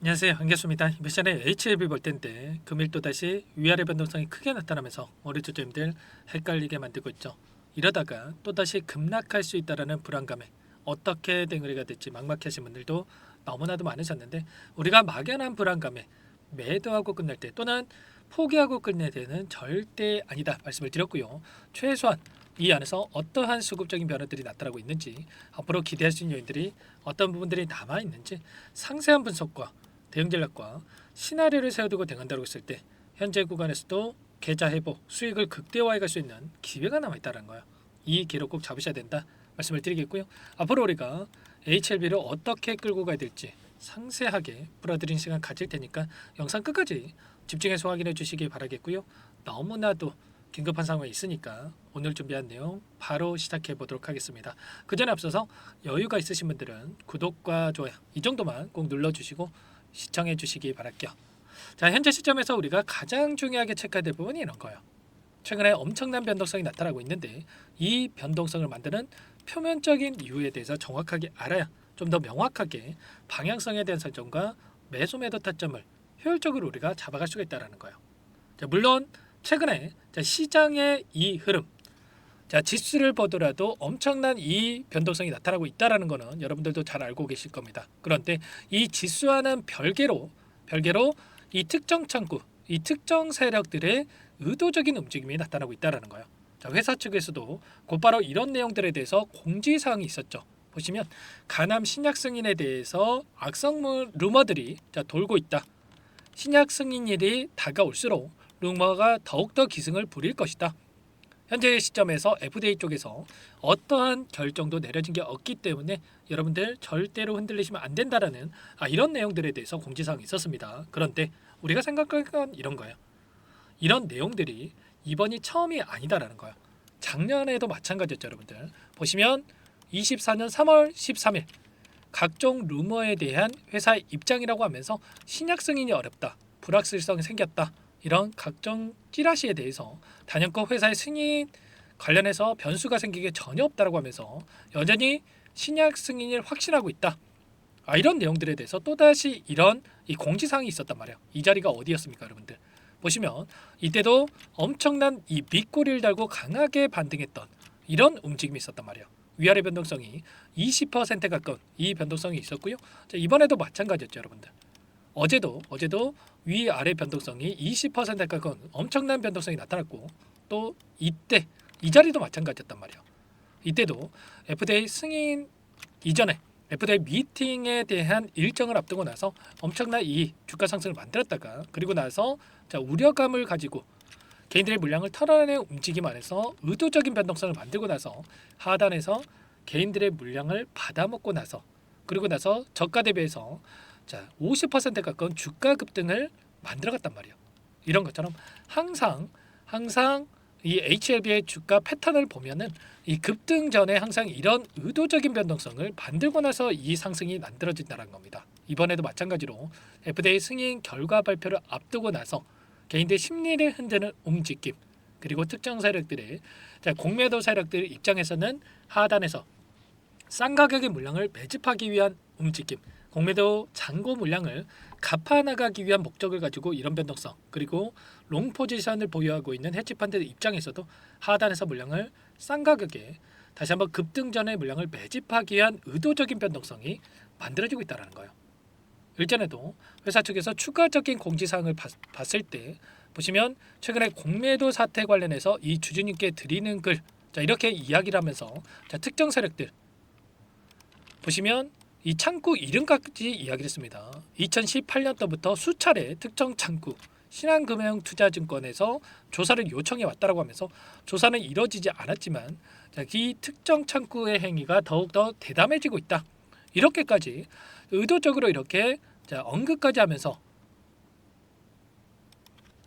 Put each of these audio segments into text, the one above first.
안녕하세요. 반갑습니다. 이번 시간에 HLB 볼 텐데 금일 또다시 위아래 변동성이 크게 나타나면서 우리 주주님들 헷갈리게 만들고 있죠. 이러다가 또다시 급락할 수 있다는 불안감에 어떻게 대응을 해야 될지 막막하신 분들도 너무나도 많으셨는데, 우리가 막연한 불안감에 매도하고 끝날 때 또는 포기하고 끝낼 때는 절대 아니다 말씀을 드렸고요. 최소한 이 안에서 어떠한 수급적인 변화들이 나타나고 있는지, 앞으로 기대할 수 있는 요인들이 어떤 부분들이 남아 있는지 상세한 분석과 대응 전략과 시나리오를 세워두고 대응한다고 했을 때 현재 구간에서도 계좌 회복, 수익을 극대화해 갈 수 있는 기회가 남아 있다는 거예요. 이 기록 꼭 잡으셔야 된다 말씀을 드리겠고요. 앞으로 우리가 HLB를 어떻게 끌고 가야 될지 상세하게 풀어드리는 시간 가질 테니까 영상 끝까지 집중해서 확인해 주시기 바라겠고요. 너무나도 긴급한 상황이 있으니까 오늘 준비한 내용 바로 시작해 보도록 하겠습니다. 그 전에 앞서서 여유가 있으신 분들은 구독과 좋아요 이 정도만 꼭 눌러주시고 시청해 주시기 바랄게요. 자, 현재 시점에서 우리가 가장 중요하게 체크해야 될 부분이 이런 거예요. 최근에 엄청난 변동성이 나타나고 있는데 이 변동성을 만드는 표면적인 이유에 대해서 정확하게 알아야 좀 더 명확하게 방향성에 대한 설정과 매수 매도 타점을 효율적으로 우리가 잡아갈 수가 있다는 거예요. 자, 물론 최근에 시장의 이 흐름, 지수를 보더라도 엄청난 이 변동성이 나타나고 있다는 것은 여러분들도 잘 알고 계실 겁니다. 그런데 이 지수와는 별개로 이 특정 창구, 이 특정 세력들의 의도적인 움직임이 나타나고 있다는 거예요. 자, 회사 측에서도 곧바로 이런 내용들에 대해서 공지사항이 있었죠. 보시면 가남 신약 승인에 대해서 악성 루머들이 돌고 있다. 신약 승인일이 다가올수록 루머가 더욱더 기승을 부릴 것이다. 현재 시점에서 FDA 쪽에서 어떠한 결정도 내려진 게 없기 때문에 여러분들 절대로 흔들리시면 안 된다라는 이런 내용들에 대해서 공지사항이 있었습니다. 그런데 우리가 생각할 건 이런 거예요. 이런 내용들이 이번이 처음이 아니다라는 거예요. 작년에도 마찬가지였죠, 여러분들. 보시면 24년 3월 13일 각종 루머에 대한 회사의 입장이라고 하면서 신약 승인이 어렵다, 불확실성이 생겼다, 이런 각종 찌라시에 대해서 단연코 회사의 승인 관련해서 변수가 생기게 전혀 없다라고 하면서 여전히 신약 승인을 확신하고 있다. 이런 내용들에 대해서 또다시 이런 이 공지사항이 있었단 말이에요. 이 자리가 어디였습니까, 여러분들? 보시면 이때도 엄청난 이 밑꼬리를 달고 강하게 반등했던 이런 움직임이 있었단 말이에요. 위아래 변동성이 20% 가까운 이 변동성이 있었고요. 자, 이번에도 마찬가지였죠, 여러분들. 어제도 위아래 변동성이 20% 가까운 엄청난 변동성이 나타났고, 또 이때 이 자리도 마찬가지였단 말이에요. 이때도 FDA 승인 이전에 FDA 미팅에 대한 일정을 앞두고 나서 엄청난 이 주가 상승을 만들었다가, 그리고 나서 우려감을 가지고 개인들의 물량을 털어내는 움직임 안에서 의도적인 변동성을 만들고 나서 하단에서 개인들의 물량을 받아먹고 나서, 그리고 나서 저가 대비해서 50% 가까운 주가 급등을 만들어갔단 말이에요. 이런 것처럼 항상 이 HLB의 주가 패턴을 보면은 이 급등 전에 항상 이런 의도적인 변동성을 만들고 나서 이 상승이 만들어진다는 겁니다. 이번에도 마찬가지로 FDA 승인 결과 발표를 앞두고 나서 개인들 심리를 흔드는 움직임, 그리고 특정 세력들의 공매도 세력들 입장에서는 하단에서 싼 가격의 물량을 매집하기 위한 움직임, 공매도 잔고 물량을 갚아나가기 위한 목적을 가지고 이런 변동성, 그리고 롱 포지션을 보유하고 있는 헤지펀드 입장에서도 하단에서 물량을 싼 가격에 다시 한번 급등 전에 물량을 매집하기 위한 의도적인 변동성이 만들어지고 있다는 거예요. 일전에도 회사 측에서 추가적인 공지사항을 봤을 때 보시면 최근에 공매도 사태 관련해서 이 주주님께 드리는 글, 이렇게 이야기를 하면서 특정 세력들 보시면 이 창구 이름까지 이야기를 했습니다. 2018년도부터 수차례 특정 창구 신한금융투자증권에서 조사를 요청해 왔다라고 하면서 조사는 이뤄지지 않았지만 이 특정 창구의 행위가 더욱더 대담해지고 있다. 이렇게까지 의도적으로 이렇게 언급까지 하면서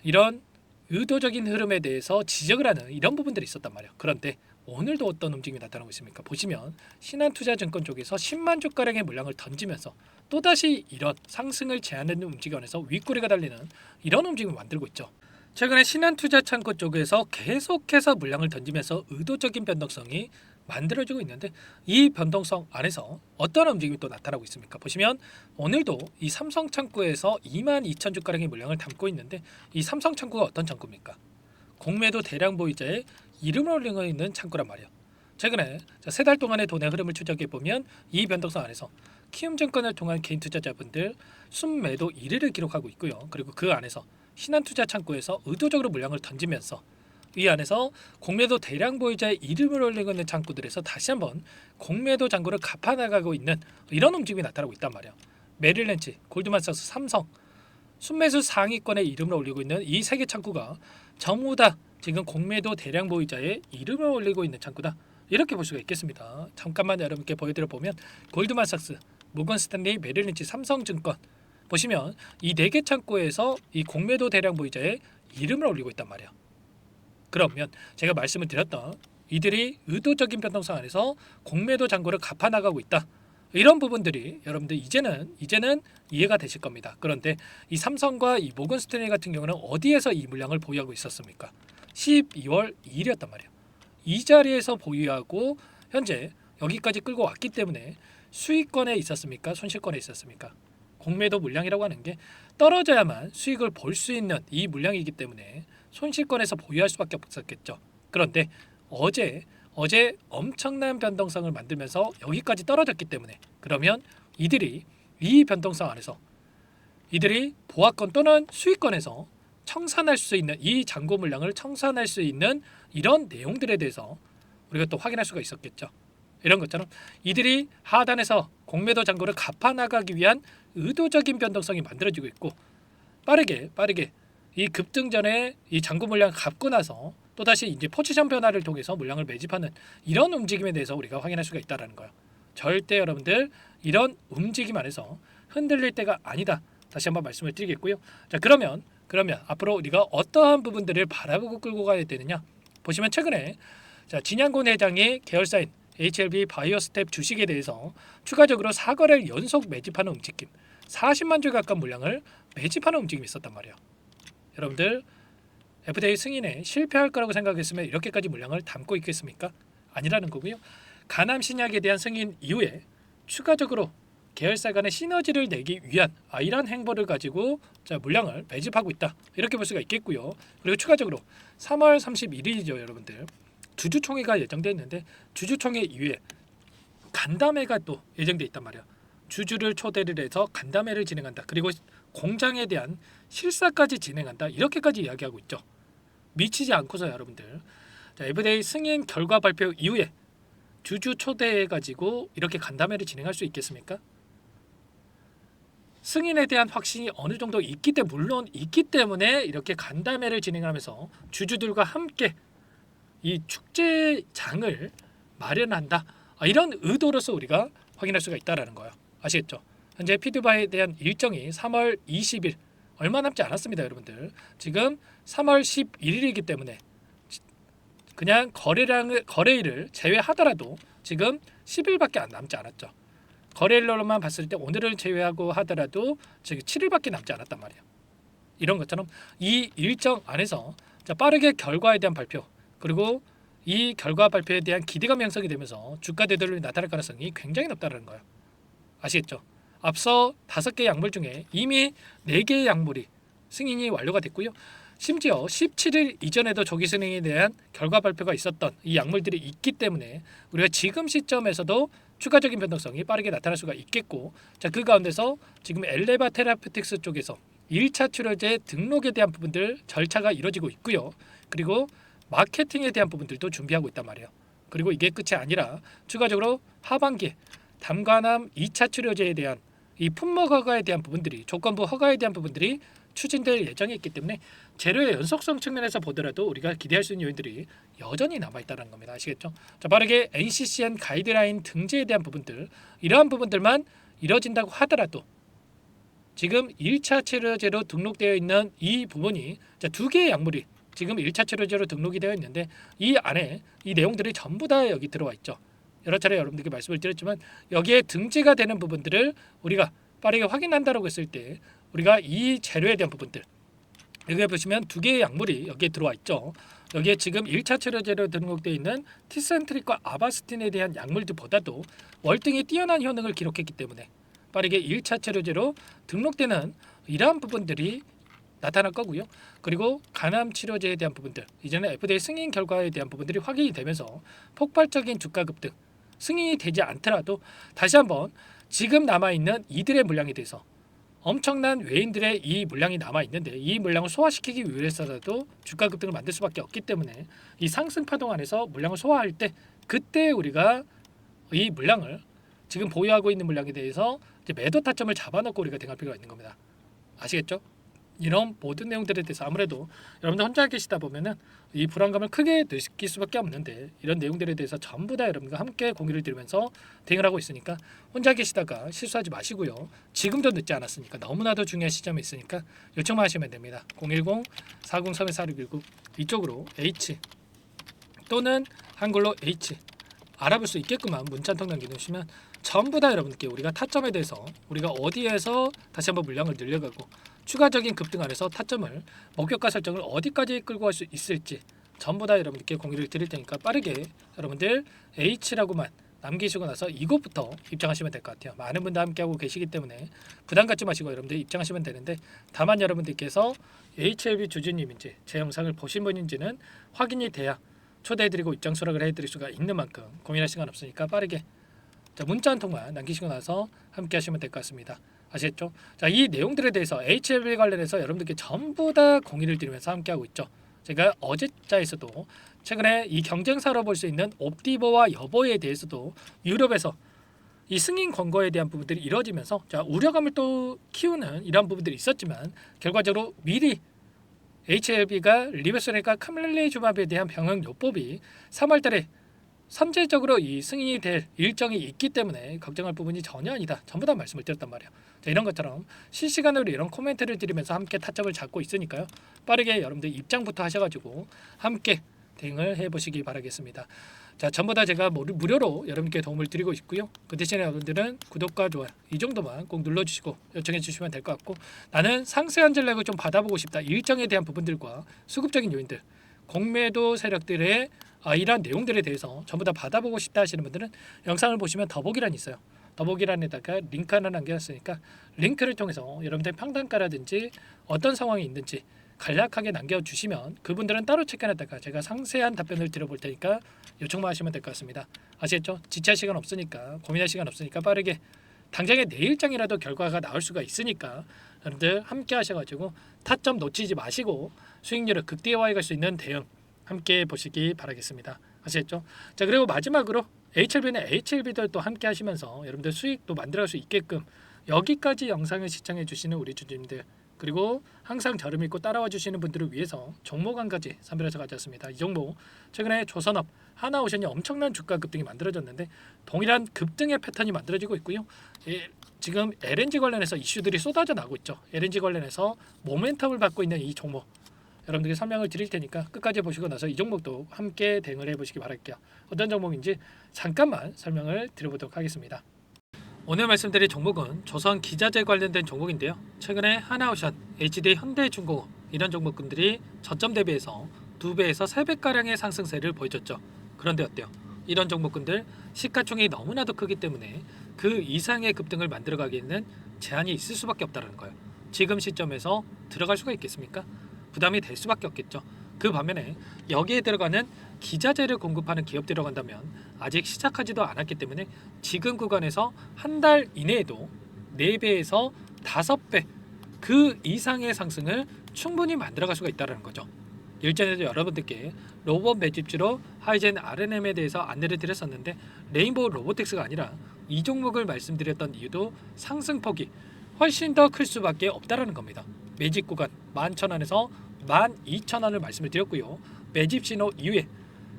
이런 의도적인 흐름에 대해서 지적을 하는 이런 부분들이 있었단 말이에요. 그런데 오늘도 어떤 움직임이 나타나고 있습니까? 보시면 신한투자증권 쪽에서 10만 주가량의 물량을 던지면서 또다시 이런 상승을 제한하는 움직임에서 윗꼬리가 달리는 이런 움직임을 만들고 있죠. 최근에 신한투자증권 쪽에서 계속해서 물량을 던지면서 의도적인 변동성이 만들어지고 있는데 이 변동성 안에서 어떤 움직임이 또 나타나고 있습니까? 보시면 오늘도 이 삼성 창구에서 22,000주가량의 물량을 담고 있는데 이 삼성 창구가 어떤 창구입니까? 공매도 대량 보유자의 이름을 올리고 있는 창구란 말이에요. 최근에 세 달 동안의 돈의 흐름을 추적해 보면 이 변동성 안에서 키움증권을 통한 개인 투자자분들 순매도 1위를 기록하고 있고요. 그리고 그 안에서 신한투자 창구에서 의도적으로 물량을 던지면서 이 안에서 공매도 대량 보유자의 이름을 올리고 있는 창구들에서 다시 한번 공매도 잔고를 갚아나가고 있는 이런 움직임이 나타나고 있단 말이에요. 메릴렌치, 골드만삭스, 삼성 순매수 상위권에 이름을 올리고 있는 이 세 개 창구가 전부 다 지금 공매도 대량 보유자의 이름을 올리고 있는 창구다. 이렇게 볼 수가 있겠습니다. 잠깐만 여러분께 보여드려 보면 골드만삭스, 모건스탠리, 메릴린치, 삼성증권 보시면 이 네 개 창구에서 이 공매도 대량 보유자의 이름을 올리고 있단 말이에요. 그러면 제가 말씀을 드렸던 이들이 의도적인 변동성 안에서 공매도 잔고를 갚아 나가고 있다. 이런 부분들이 여러분들 이제는 이해가 되실 겁니다. 그런데 이 삼성과 이 모건스탠리 같은 경우는 어디에서 이 물량을 보유하고 있었습니까? 12월 2일이었단 말이에요. 이 자리에서 보유하고 현재 여기까지 끌고 왔기 때문에 수익권에 있었습니까? 손실권에 있었습니까? 공매도 물량이라고 하는 게 떨어져야만 수익을 볼 수 있는 이 물량이기 때문에 손실권에서 보유할 수밖에 없었겠죠. 그런데 어제 엄청난 변동성을 만들면서 여기까지 떨어졌기 때문에 그러면 이들이 이 변동성 안에서 이들이 보합권 또는 수익권에서 청산할 수 있는 이 잔고 물량을 청산할 수 있는 이런 내용들에 대해서 우리가 또 확인할 수가 있었겠죠. 이런 것처럼 이들이 하단에서 공매도 잔고를 갚아 나가기 위한 의도적인 변동성이 만들어지고 있고 빠르게 이 급등 전에 이 잔고 물량을 갚고 나서 또 다시 이제 포지션 변화를 통해서 물량을 매집하는 이런 움직임에 대해서 우리가 확인할 수가 있다라는 거예요. 절대 여러분들 이런 움직임 안에서 흔들릴 때가 아니다. 다시 한번 말씀을 드리겠고요. 자, 그러면 앞으로 우리가 어떠한 부분들을 바라보고 끌고 가야 되느냐? 보시면 최근에 진양곤 회장이 계열사인 HLB 바이오스텝 주식에 대해서 추가적으로 4거래를 연속 매집하는 움직임, 40만 주 가까운 물량을 매집하는 움직임이 있었단 말이에요. 여러분들 FDA 승인에 실패할 거라고 생각했으면 이렇게까지 물량을 담고 있겠습니까? 아니라는 거고요. 간암 신약에 대한 승인 이후에 추가적으로 계열사 간의 시너지를 내기 위한 이러한 행보를 가지고 물량을 매집하고 있다. 이렇게 볼 수가 있겠고요. 그리고 추가적으로 3월 31일이죠, 여러분들. 주주총회가 예정되어 있는데 주주총회 이후에 간담회가 또 예정되어 있단 말이에요. 주주를 초대를 해서 간담회를 진행한다. 그리고 공장에 대한 실사까지 진행한다. 이렇게까지 이야기하고 있죠. 미치지 않고서 여러분들 FDA 승인 결과 발표 이후에 주주 초대해 가지고 이렇게 간담회를 진행할 수 있겠습니까? 승인에 대한 확신이 어느 정도 있기 때문에 물론 있기 때문에 이렇게 간담회를 진행하면서 주주들과 함께 이 축제장을 마련한다. 이런 의도로서 우리가 확인할 수가 있다라는 거예요. 아시겠죠? 현재 피드바에 대한 일정이 3월 20일 얼마 남지 않았습니다, 여러분들. 지금 3월 11일이기 때문에 그냥 거래일을 제외하더라도 지금 10일밖에 남지 않았죠. 거래일로만 봤을 때 오늘을 제외하고 하더라도 지금 7일밖에 남지 않았단 말이에요. 이런 것처럼 이 일정 안에서 빠르게 결과에 대한 발표 그리고 이 결과 발표에 대한 기대감 형성이 되면서 주가 되돌림이 나타날 가능성이 굉장히 높다는 거예요. 아시겠죠? 앞서 5개의 약물 중에 이미 4개의 약물이 승인이 완료가 됐고요. 심지어 17일 이전에도 조기 승인에 대한 결과 발표가 있었던 이 약물들이 있기 때문에 우리가 지금 시점에서도 추가적인 변동성이 빠르게 나타날 수가 있겠고, 그 가운데서 지금 엘레바 테라피틱스 쪽에서 1차 치료제 등록에 대한 부분들 절차가 이루어지고 있고요. 그리고 마케팅에 대한 부분들도 준비하고 있단 말이에요. 그리고 이게 끝이 아니라 추가적으로 하반기에 담관암 2차 치료제에 대한 이 품목 허가에 대한 부분들이 조건부 허가에 대한 부분들이 추진될 예정이 있기 때문에 재료의 연속성 측면에서 보더라도 우리가 기대할 수 있는 요인들이 여전히 남아있다는 겁니다. 아시겠죠? 빠르게 NCCN 가이드라인 등재에 대한 부분들 이러한 부분들만 이뤄진다고 하더라도 지금 1차 치료제로 등록되어 있는 이 부분이 2개의 약물이 지금 1차 치료제로 등록이 되어 있는데 이 안에 이 내용들이 전부 다 여기 들어와 있죠. 여러 차례 여러분들께 말씀을 드렸지만 여기에 등재가 되는 부분들을 우리가 빠르게 확인한다라고 했을 때 우리가 이 재료에 대한 부분들 여기 보시면 두 개의 약물이 여기에 들어와 있죠. 여기에 지금 1차 치료제로 등록되어 있는 티센트릭과 아바스틴에 대한 약물들보다도 월등히 뛰어난 효능을 기록했기 때문에 빠르게 1차 치료제로 등록되는 이러한 부분들이 나타날 거고요. 그리고 간암 치료제에 대한 부분들, 이제는 FDA 승인 결과에 대한 부분들이 확인이 되면서 폭발적인 주가 급등, 승인이 되지 않더라도 다시 한번 지금 남아있는 이들의 물량에 대해서 엄청난 외인들의 이 물량이 남아 있는데 이 물량을 소화시키기 위해서라도 주가 급등을 만들 수밖에 없기 때문에 이 상승 파동 안에서 물량을 소화할 때 그때 우리가 이 물량을 지금 보유하고 있는 물량에 대해서 이제 매도 타점을 잡아놓고 우리가 대응할 필요가 있는 겁니다. 아시겠죠? 이런 모든 내용들에 대해서 아무래도 여러분들 혼자 계시다 보면은 이 불안감을 크게 느낄 수밖에 없는데 이런 내용들에 대해서 전부 다 여러분과 함께 공유를 드리면서 대응을 하고 있으니까 혼자 계시다가 실수하지 마시고요. 지금도 늦지 않았으니까 너무나도 중요한 시점에 있으니까 요청만 하시면 됩니다. 010-4031-4619 이쪽으로 H 또는 한글로 H 알아볼 수 있게끔만 문자 한 통 남겨놓으시면 전부 다 여러분께 우리가 타점에 대해서 우리가 어디에서 다시 한번 물량을 늘려가고 추가적인 급등 안에서 타점을 목표가 설정을 어디까지 끌고 갈 수 있을지 전부 다 여러분들께 공유를 드릴 테니까 빠르게 여러분들 H라고만 남기시고 나서 이것부터 입장하시면 될 것 같아요. 많은 분들 함께하고 계시기 때문에 부담 갖지 마시고 여러분들 입장하시면 되는데 다만 여러분들께서 HLB 주주님인지 제 영상을 보신 분인지는 확인이 돼야 초대해드리고 입장 수락을 해드릴 수가 있는 만큼 고민할 시간 없으니까 빠르게 자, 문자 한 통만 남기시고 나서 함께 하시면 될 것 같습니다. 아시겠죠? 자, 이 내용들에 대해서 HLB 관련해서 여러분들께 전부 다 공유를 드리면서 함께하고 있죠. 제가 어제자에서도 최근에 이 경쟁사로 볼 수 있는 옵티버와 여보에 대해서도 유럽에서 이 승인 권고에 대한 부분들이 이루어지면서 자, 우려감을 또 키우는 이러한 부분들이 있었지만 결과적으로 미리 HLB가 리베스레카 카밀레이주맙에 대한 병역 요법이 3월달에 선제적으로 이 승인이 될 일정이 있기 때문에 걱정할 부분이 전혀 아니다. 전부 다 말씀을 드렸단 말이에요. 자, 이런 것처럼 실시간으로 이런 코멘트를 드리면서 함께 타점을 잡고 있으니까요. 빠르게 여러분들 입장부터 하셔가지고 함께 대응을 해보시기 바라겠습니다. 자, 전부 다 제가 무료로 여러분께 도움을 드리고 있고요. 그 대신에 여러분들은 구독과 좋아요 이 정도만 꼭 눌러주시고 요청해 주시면 될 것 같고 나는 상세한 전략을 좀 받아보고 싶다. 일정에 대한 부분들과 수급적인 요인들, 공매도 세력들의 이러한 내용들에 대해서 전부 다 받아보고 싶다 하시는 분들은 영상을 보시면 더보기란이 있어요. 더보기란에다가 링크 하나 남겨놨으니까 링크를 통해서 여러분들 평단가라든지 어떤 상황이 있는지 간략하게 남겨주시면 그분들은 따로 체크해놨다가 제가 상세한 답변을 드려볼 테니까 요청만 하시면 될 것 같습니다. 아시겠죠? 지체할 시간 없으니까 고민할 시간 없으니까 빠르게 당장에 내일장이라도 결과가 나올 수가 있으니까 여러분들 함께 하셔가지고 타점 놓치지 마시고 수익률을 극대화해 갈 수 있는 대응 함께 보시기 바라겠습니다. 아시겠죠? 자, 그리고 마지막으로 HLB는 HLB들 또 함께 하시면서 여러분들 수익도 만들어갈 수 있게끔 여기까지 영상을 시청해 주시는 우리 주주님들 그리고 항상 저를 믿고 따라와 주시는 분들을 위해서 종목 한 가지 선별해서 가져왔습니다. 이 종목 최근에 조선업, 하나오션이 엄청난 주가 급등이 만들어졌는데 동일한 급등의 패턴이 만들어지고 있고요. 지금 LNG 관련해서 이슈들이 쏟아져 나오고 있죠. LNG 관련해서 모멘텀을 받고 있는 이 종목 여러분들께 설명을 드릴 테니까 끝까지 보시고 나서 이 종목도 함께 대응을 해보시기 바랄게요. 어떤 종목인지 잠깐만 설명을 드려보도록 하겠습니다. 오늘 말씀드릴 종목은 조선 기자재 관련된 종목인데요. 최근에 하나오션, HD 현대중공업 이런 종목군들이 저점 대비해서 2배에서 3배가량의 상승세를 보여줬죠. 그런데 어때요? 이런 종목군들 시가총액이 너무나도 크기 때문에 그 이상의 급등을 만들어가기에는 제한이 있을 수밖에 없다는 거예요. 지금 시점에서 들어갈 수가 있겠습니까? 부담이 될 수밖에 없겠죠. 그 반면에 여기에 들어가는 기자재를 공급하는 기업 들어간다면 아직 시작하지도 않았기 때문에 지금 구간에서 한 달 이내에도 4배에서 5배 그 이상의 상승을 충분히 만들어갈 수가 있다는 거죠. 일전에도 여러분들께 로봇 매집주로 하이젠 RNM에 대해서 안내를 드렸었는데 레인보우 로보틱스가 아니라 이 종목을 말씀드렸던 이유도 상승폭이 훨씬 더 클 수밖에 없다라는 겁니다. 매집 구간 11,000원에서 12,000원을 말씀을 드렸고요. 매집 신호 이후에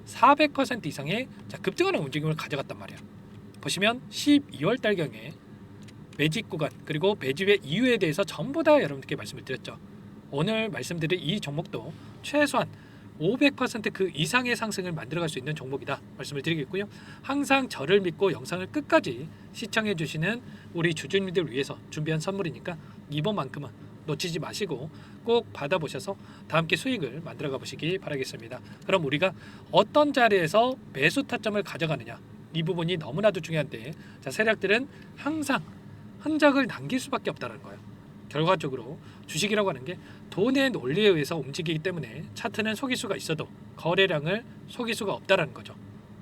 400% 이상의 급등하는 움직임을 가져갔단 말이에요. 보시면 12월 달경에 매집 구간 그리고 매집의 이유에 대해서 전부 다 여러분들께 말씀을 드렸죠. 오늘 말씀드릴 이 종목도 최소한 500%그 이상의 상승을 만들어갈 수 있는 종목이다 말씀을 드리겠고요. 항상 저를 믿고 영상을 끝까지 시청해 주시는 우리 주주님들 위해서 준비한 선물이니까 이번만큼은 놓치지 마시고 꼭 받아보셔서 다 함께 수익을 만들어가 보시기 바라겠습니다. 그럼 우리가 어떤 자리에서 매수 타점을 가져가느냐, 이 부분이 너무나도 중요한데, 자, 세력들은 항상 흔적을 남길 수밖에 없다는 거예요. 결과적으로 주식이라고 하는 게 돈의 논리에 의해서 움직이기 때문에 차트는 속일 수가 있어도 거래량을 속일 수가 없다는 거죠.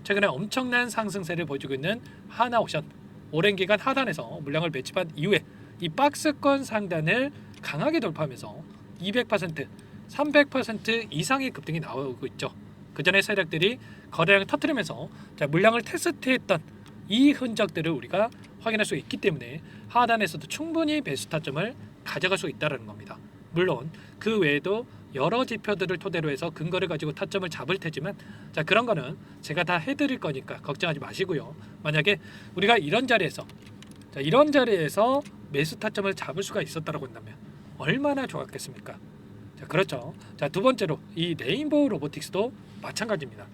최근에 엄청난 상승세를 보여주고 있는 하나오션, 오랜 기간 하단에서 물량을 매집한 이후에 이 박스권 상단을 강하게 돌파하면서 200%, 300% 이상의 급등이 나오고 있죠. 그 전에 세력들이 거래량을 터뜨리면서 물량을 테스트했던 이 흔적들을 우리가 확인할 수 있기 때문에 하단에서도 충분히 매수 타점을 가져갈 수 있다는 겁니다. 물론 그 외에도 여러 지표들을 토대로 해서 근거를 가지고 타점을 잡을 테지만, 자, 그런 거는 제가 다 해드릴 거니까 걱정하지 마시고요. 만약에 우리가 이런 자리에서 매수 타점을 잡을 수가 있었다고 한다면 얼마나 좋았겠습니까? 자, 그렇죠. 자, 두 번째로 이 레인보우 로보틱스도 마찬가지입니다.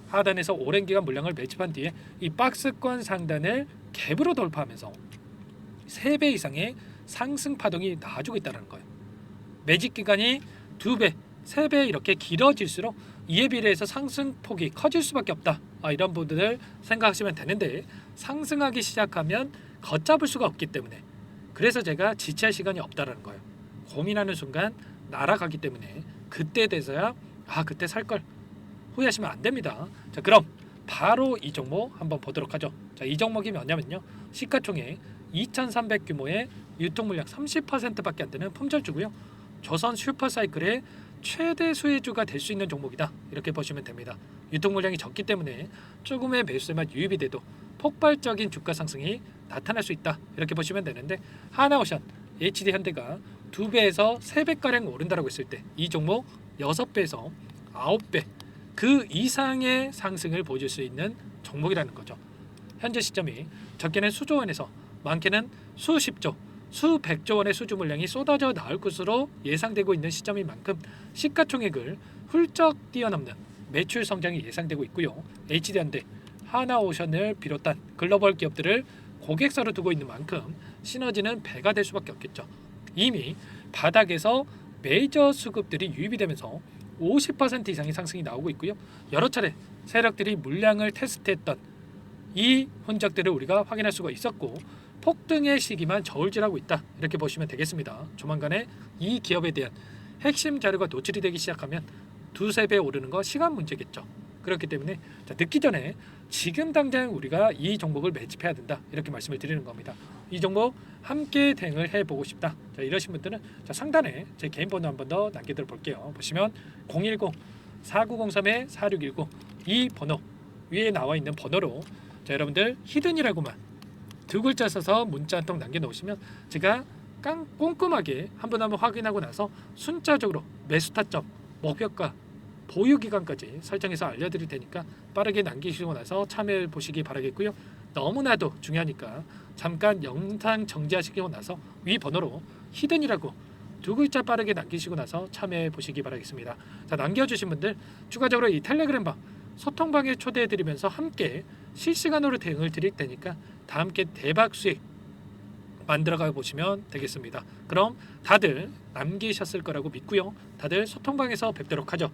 하단에서 오랜 기간 물량을 매집한 뒤에 이 박스권 상단을 갭으로 돌파하면서 3배 이상의 상승 파동이 나와주고 있다는 거예요. 매집 기간이 2배, 3배 이렇게 길어질수록 이에 비례해서 상승폭이 커질 수밖에 없다. 이런 부분을 생각하시면 되는데, 상승하기 시작하면 걷잡을 수가 없기 때문에, 그래서 제가 지체할 시간이 없다는 거예요. 고민하는 순간 날아가기 때문에 그때 돼서야 그때 살 걸 후회하시면 안 됩니다. 자, 그럼 바로 이 종목 한번 보도록 하죠. 자, 이 종목이 뭐냐면요, 시가총액 2,300 규모의 유통 물량 30%밖에 안 되는 품절주고요. 조선 슈퍼사이클의 최대 수혜주가 될 수 있는 종목이다. 이렇게 보시면 됩니다. 유통 물량이 적기 때문에 조금의 매수세만 유입이 돼도 폭발적인 주가 상승이 나타날 수 있다. 이렇게 보시면 되는데, 하나오션, HD현대가 2배에서 3배가량 오른다라고 했을 때 이 종목 6배에서 9배 그 이상의 상승을 보여줄 수 있는 종목이라는 거죠. 현재 시점이 적게는 수조 원에서 많게는 수십조, 수백조 원의 수주 물량이 쏟아져 나올 것으로 예상되고 있는 시점인 만큼 시가총액을 훌쩍 뛰어넘는 매출 성장이 예상되고 있고요. HD현대, 하나오션을 비롯한 글로벌 기업들을 고객사로 두고 있는 만큼 시너지는 배가 될 수밖에 없겠죠. 이미 바닥에서 메이저 수급들이 유입이 되면서 50% 이상의 상승이 나오고 있고요. 여러 차례 세력들이 물량을 테스트했던 이 흔적들을 우리가 확인할 수가 있었고, 폭등의 시기만 저울질하고 있다. 이렇게 보시면 되겠습니다. 조만간에 이 기업에 대한 핵심 자료가 노출이 되기 시작하면 2~3배 오르는 거 시간 문제겠죠. 그렇기 때문에 늦기 전에 지금 당장 우리가 이 종목을 매집해야 된다. 이렇게 말씀을 드리는 겁니다. 이 종목 함께 대응을 해보고 싶다. 자, 이러신 분들은 상단에 제 개인 번호 한 번 더 남겨드려 볼게요. 보시면 010-4903-4619 이 번호 위에 나와 있는 번호로 여러분들 히든이라고만 2글자 써서 문자 한 통 남겨놓으시면 제가 꼼꼼하게 한 번 확인하고 나서 순차적으로 매수 타점, 목표가, 보유 기간까지 설정해서 알려드릴 테니까 빠르게 남기시고 나서 참여해 보시기 바라겠고요. 너무나도 중요하니까 잠깐 영상 정지하시고 나서 위 번호로 히든이라고 2글자 빠르게 남기시고 나서 참여해 보시기 바라겠습니다. 자, 남겨주신 분들 추가적으로 이 텔레그램방 소통방에 초대해 드리면서 함께 실시간으로 대응을 드릴 테니까 다 함께 대박 수익 만들어가 보시면 되겠습니다. 그럼 다들 남기셨을 거라고 믿고요. 다들 소통방에서 뵙도록 하죠.